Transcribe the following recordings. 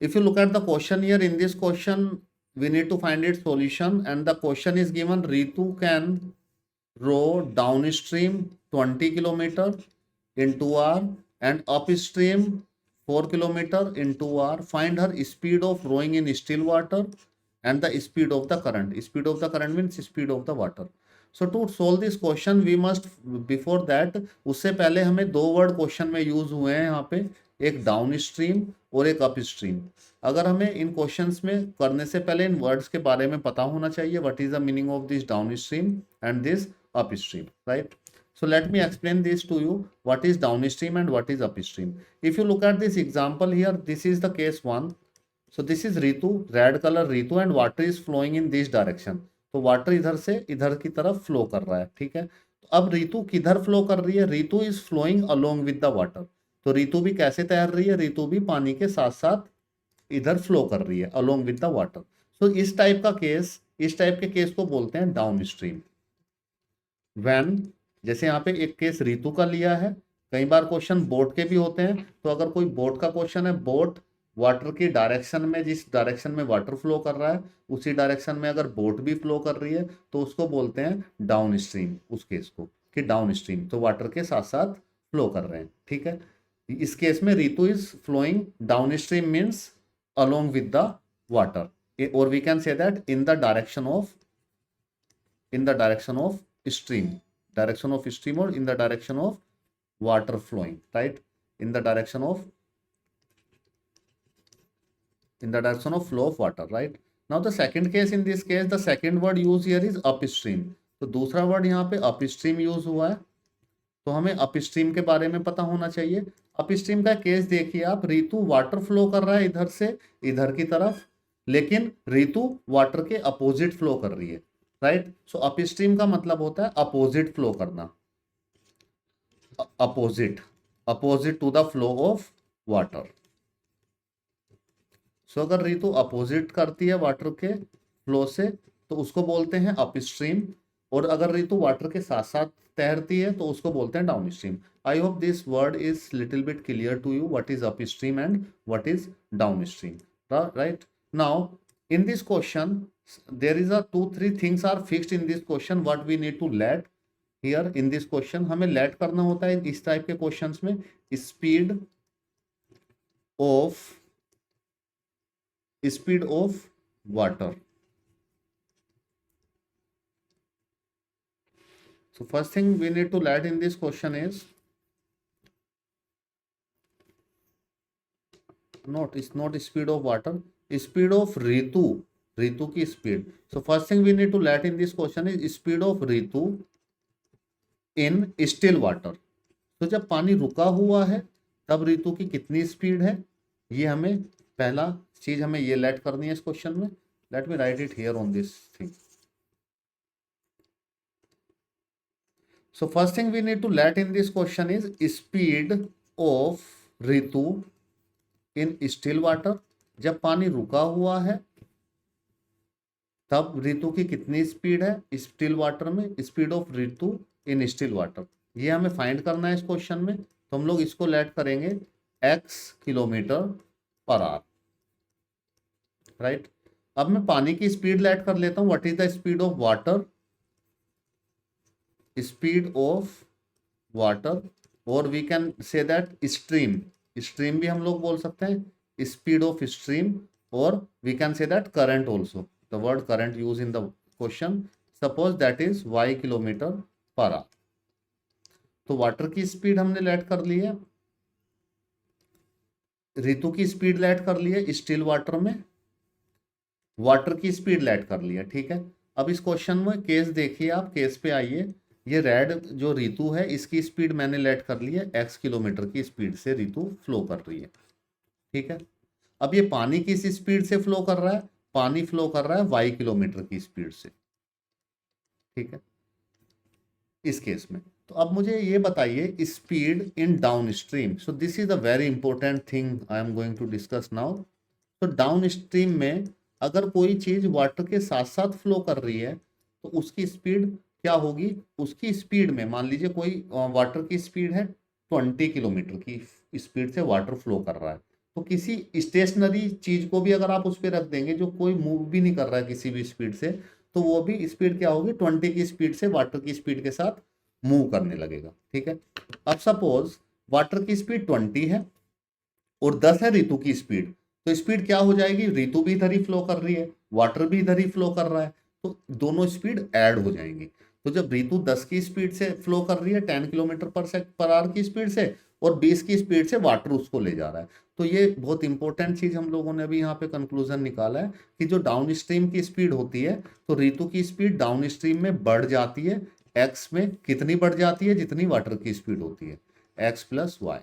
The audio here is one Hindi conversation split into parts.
If you look at the question here, in this question we need to find its solution, and the question is given Ritu can row downstream 20 kilometer in 2 hour and upstream 4 kilometer in 2 hour. Find her speed of rowing in still water and the speed of the current. Speed of the current means speed of the water. So to solve this question we must, before that, उससे पहले हमें दो वर्ड क्वेश्चन में यूज हुए हैं यहाँ पे, एक डाउन स्ट्रीम और एक अप स्ट्रीम. अगर हमें इन क्वेश्चंस में करने से पहले इन वर्ड्स के बारे में पता होना चाहिए, what is the meaning of this down stream and this upstream, right? So let me explain this to you, what is downstream and what is upstream. If you look at this example here, this is the case 1. So this is Ritu, red color Ritu, and water is flowing in this direction. तो वाटर इधर से इधर की तरफ फ्लो कर रहा है, ठीक है. तो अब रीतु किधर फ्लो कर रही है? Ritu is flowing along with the water. तो रीतु भी कैसे तैर रही है? रीतु भी पानी के साथ साथ इधर फ्लो कर रही है अलोंग विद द वाटर. सो इस टाइप का केस, इस टाइप के केस को बोलते हैं डाउन स्ट्रीम. वैन, जैसे यहाँ पे एक केस रीतु का लिया है, कई बार क्वेश्चन बोट के भी होते हैं. तो अगर कोई बोट का क्वेश्चन है, बोट वाटर की डायरेक्शन में, जिस डायरेक्शन में वाटर फ्लो कर रहा है उसी डायरेक्शन में अगर बोट भी फ्लो कर रही है तो उसको बोलते हैं डाउन स्ट्रीम. उस केस को कि डाउन स्ट्रीम, तो वाटर के साथ साथ फ्लो कर रहे हैं, ठीक है. इस केस में Ritu is flowing down stream means along with the water, और we can say that in the direction of, in the direction of stream, direction of stream, or in the direction of water flowing, right? In the direction of flow of water, right? Now the second case, in this case the second word used here is upstream. तो दूसरा वर्ड यहाँ पे अपस्ट्रीम यूज हुआ है, तो हमें अपस्ट्रीम के बारे में पता होना चाहिए. अपस्ट्रीम का केस देखिए आप, रीतु वाटर फ्लो कर रहा है इधर से इधर की तरफ, लेकिन रीतु वाटर के अपोजिट फ्लो कर रही है, राइट. सो अपस्ट्रीम का मतलब होता है अपोजिट फ्लो करना, opposite, opposite to the flow of water. So अगर रीतु अपोजिट करती है वाटर के फ्लो से तो उसको बोलते हैं अपस्ट्रीम, और अगर रीतु वाटर के साथ साथ तैरती है तो उसको बोलते हैं downstream. I hope this word is little bit clear to you, what is upstream and what is downstream, right. Now in this question there is a 2-3 things are fixed in this question, what we need to let here in this question. हमें let करना होता है इस टाइप के क्वेश्चंस में. Speed of water. so first thing we need to let in this question is not speed of water, speed of Ritu, Ritu की speed. So first thing we need to let in this question is speed of Ritu in still water. तो जब पानी रुका हुआ है तब रीतु की कितनी स्पीड है, ये हमें पहला चीज हमें ये लेट करनी है इस क्वेश्चन में. Let me write it here on this thing. So first thing we need to let in this question is speed of Ritu in still water. जब पानी रुका हुआ है तब रीतु की कितनी स्पीड है स्टिल वाटर में, speed of Ritu in still water, ये हमें फाइंड करना है इस क्वेश्चन में. तो हम लोग इसको लेट करेंगे x kilometre per hour, right. अब मैं पानी की स्पीड लेट कर लेता हूं, what is the speed of water, speed of water, और we can say that stream, stream भी हम लोग बोल सकते हैं, speed of stream, or we can say that current also, the word current used in the question. suppose that is y kilometer per hour. तो वाटर की स्पीड हमने लेट कर ली है, ऋतु की स्पीड लेट कर ली है स्टिल वाटर में, वाटर की स्पीड लेट कर ली है, ठीक है. अब इस क्वेश्चन में केस देखिए आप, केस पे आइए. ये रेड जो ऋतु है इसकी स्पीड मैंने लेट कर ली है, x किलोमीटर की स्पीड से ऋतु फ्लो कर रही है, ठीक है. अब ये पानी किस स्पीड से फ्लो कर रहा है, पानी फ्लो कर रहा है y किलोमीटर की स्पीड से, ठीक है, इस केस में. तो अब मुझे ये बताइए speed in downstream. So this is a very important thing I am going to discuss now. तो डाउन स्ट्रीम में अगर कोई चीज वाटर के साथ साथ फ्लो कर रही है तो उसकी स्पीड क्या होगी, उसकी स्पीड में मान लीजिए कोई वाटर की स्पीड है 20 किलोमीटर की स्पीड से वाटर फ्लो कर रहा है, तो किसी स्टेशनरी चीज को भी अगर आप उस पर रख देंगे जो कोई मूव भी नहीं कर रहा है किसी भी स्पीड से, तो वो भी स्पीड क्या होगी, 20 की स्पीड से वाटर की स्पीड के साथ मूव करने लगेगा। ठीक है, अब सपोज वाटर की स्पीड 20 है और 10 है ऋतु की स्पीड, तो स्पीड क्या हो जाएगी, ऋतु भी इधर ही फ्लो कर रही है, वाटर भी इधर ही फ्लो कर रहा है, तो दोनों स्पीड ऐड हो जाएंगी। तो जब ऋतु 10 की स्पीड से फ्लो कर रही है 10 किलोमीटर पर आवर की स्पीड से, और 20 की स्पीड से वाटर उसको ले जा रहा है, तो ये बहुत इंपॉर्टेंट चीज हम लोगों ने अभी यहाँ पे कंक्लूजन निकाला है कि जो डाउन स्ट्रीम की स्पीड होती है, तो ऋतु की स्पीड डाउन स्ट्रीम में बढ़ जाती है, एक्स में कितनी बढ़ जाती है, जितनी वाटर की स्पीड होती है, x plus y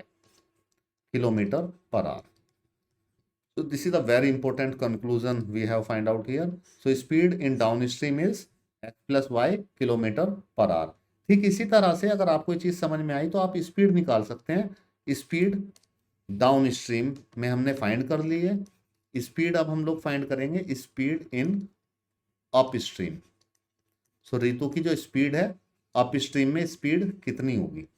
kilometre per hour. So this is a very important conclusion we have find out here. So speed in downstream is x plus y kilometre per our. ठीक इसी तरह से अगर आपको ये चीज समझ में आई तो आप स्पीड निकाल सकते हैं। स्पीड डाउन स्ट्रीम में हमने फाइंड कर ली है, स्पीड अब हम लोग फाइंड करेंगे स्पीड इन अप स्ट्रीम। सो ऋतु की जो स्पीड है अप स्ट्रीम में स्पीड कितनी होगी,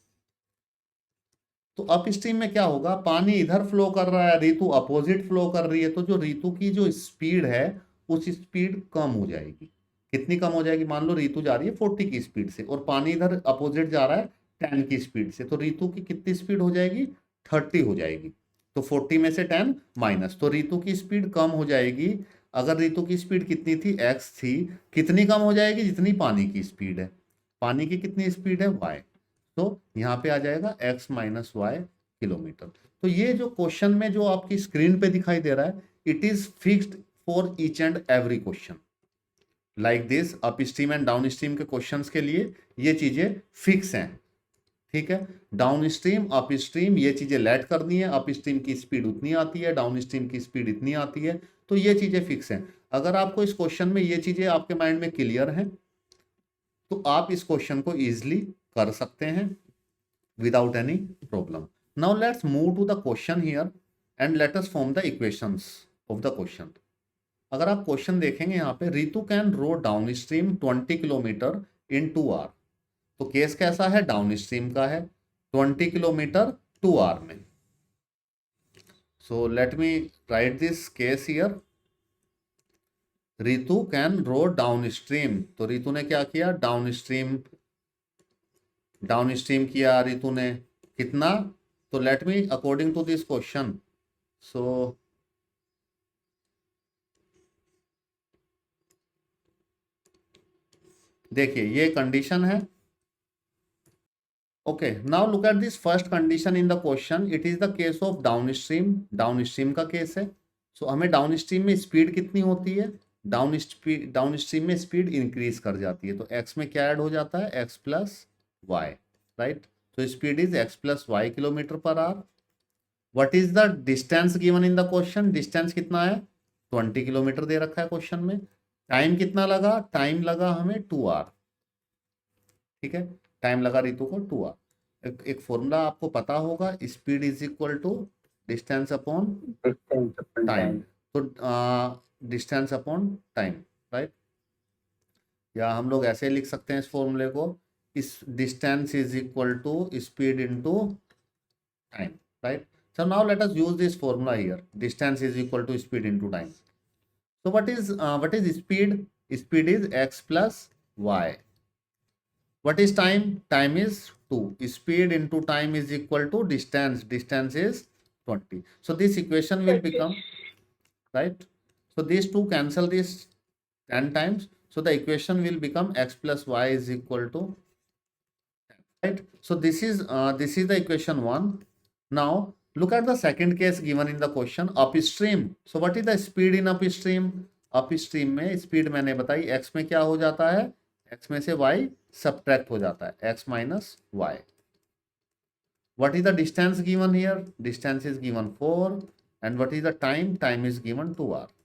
तो अप स्ट्रीम में क्या होगा, पानी इधर फ्लो कर रहा है, ऋतु अपोजिट फ्लो कर रही है, तो जो ऋतु की जो स्पीड है उस स्पीड कम हो जाएगी। कितनी कम हो जाएगी, मान लो ऋतु जा रही है 40 की स्पीड से और पानी इधर अपोजिट जा रहा है 10 की स्पीड से, तो ऋतु की कितनी स्पीड हो जाएगी, 30 हो जाएगी। तो 40 में से 10 माइनस, तो ऋतु की स्पीड कम हो जाएगी। अगर ऋतु की स्पीड कितनी थी, एक्स थी, कितनी कम हो जाएगी, जितनी पानी की स्पीड है। पानी की कितनी स्पीड है, वाई, तो यहाँ पे आ जाएगा x माइनस वाई किलोमीटर। तो ये जो क्वेश्चन में जो आपकी स्क्रीन पे दिखाई दे रहा है, it is fixed for each and every question like this. Up stream and down stream के क्वेश्चंस के लिए ये चीजें फिक्स हैं। ठीक है, डाउन स्ट्रीम अप स्ट्रीम ये चीजें लेट करनी है, अप स्ट्रीम की स्पीड उतनी आती है, डाउन स्ट्रीम की स्पीड इतनी आती है, तो ये चीजें फिक्स हैं। अगर आपको इस क्वेश्चन में ये चीजें आपके माइंड में क्लियर हैं तो आप इस क्वेश्चन को इजिली कर सकते हैं without any problem. Now let's move to the question here and let us form the equations of the question. अगर आप क्वेश्चन देखेंगे यहाँ पे, Ritu can row down stream 20 kilometre in 2 hour, तो केस कैसा है, डाउन स्ट्रीम का है, 20 किलोमीटर 2 आवर में। So let me write this case here, Ritu can row down stream, तो ऋतु ने क्या किया, डाउन स्ट्रीम किया ऋतु ने, कितना, तो let me according to this question, so देखिए ये कंडीशन है। Okay, now look at this first condition in the question, it is the case of down stream का केस है। सो हमें डाउन स्ट्रीम में स्पीड कितनी होती है, डाउन स्ट्रीम में स्पीड इंक्रीज कर जाती है, तो एक्स में क्या ऐड हो जाता है, एक्स प्लस वाई, राइट। तो speed is x plus y kilometre per hour. What is the distance given in the question, distance कितना है, 20 किलोमीटर दे रखा है क्वेश्चन में। टाइम कितना लगा, टाइम लगा हमें 2 आवर। ठीक है, टाइम लगा ऋतु को 2 आवर। एक फॉर्मूला आपको पता होगा, speed is equal to distance upon time, तो डिस्टेंस अपॉन टाइम, राइट। या हम लोग ऐसे लिख सकते हैं इस फॉर्मूले को, इस distance is equal to speed into time, right. So now let us use this formula here. Distance is equal to speed into time. So what is speed? Speed is x plus y. What is time? Time is 2. Speed into time is equal to distance. Distance is 20. So this equation will become, right. So these two cancel this 10 times. So the equation will become x plus y is equal to 10, right. So this is the equation 1. Now look at the second case given in the question, upstream. So what is the speed in upstream? Upstream में स्पीड मैंने बताई, x में क्या हो जाता है, x में से y सब्ट्रैक्ट हो जाता है, x minus Y. What is the distance given here? Distance is given 4, and what is the time? Time is given 2 hours.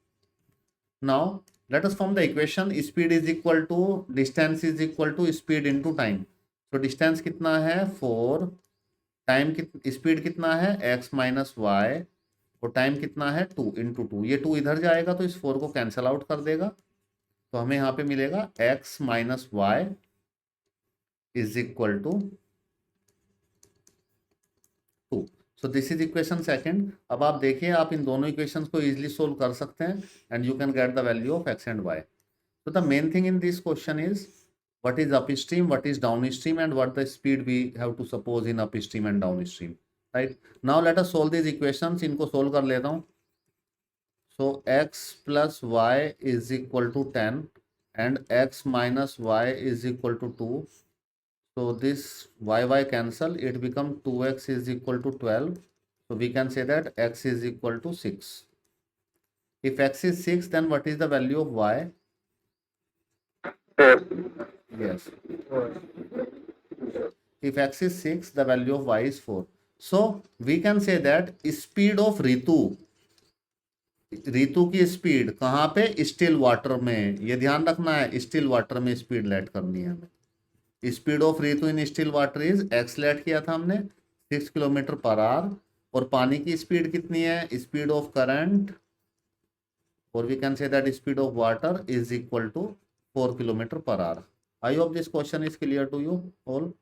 Now let us form the equation, speed is equal to distance is equal to speed into time. So distance कितना है 4, टाइम स्पीड कितना है x माइनस वाई, और टाइम कितना है 2 इंटू 2, ये 2 इधर जाएगा तो इस 4 को कैंसिल आउट कर देगा, तो हमें यहाँ पे मिलेगा x minus Y is equal to 2। So this is equation second. अब आप देखिए, आप इन दोनों इक्वेशंस को इजीली सोल्व कर सकते हैं and you can get the value of X and Y. So the main thing in this question is what is upstream, what is downstream, and what the speed we have to suppose in upstream and downstream. Right? Now let us solve these equations. इनको solve कर लेता हूँ. So x plus y is equal to 10 and x minus y is equal to 2. So this y cancel. It become 2x is equal to 12. So we can say that x is equal to 6. If x is 6, then what is the value of y? Yes. If x is 6, the value of y is 4. So we can say that speed of Ritu की स्पीड कहाँ पे? स्टिल वाटर में. ये ध्यान रखना है, स्टिल वाटर में स्पीड लेट करनी है हमें. Speed of Ritu in still water is X let किया था हमने 6 किलोमीटर पर आवर. और पानी की स्पीड कितनी है? स्पीड ऑफ करंट, और we can say that speed of water is equal to 4 kilometre per hour. I hope this question is clear to you all.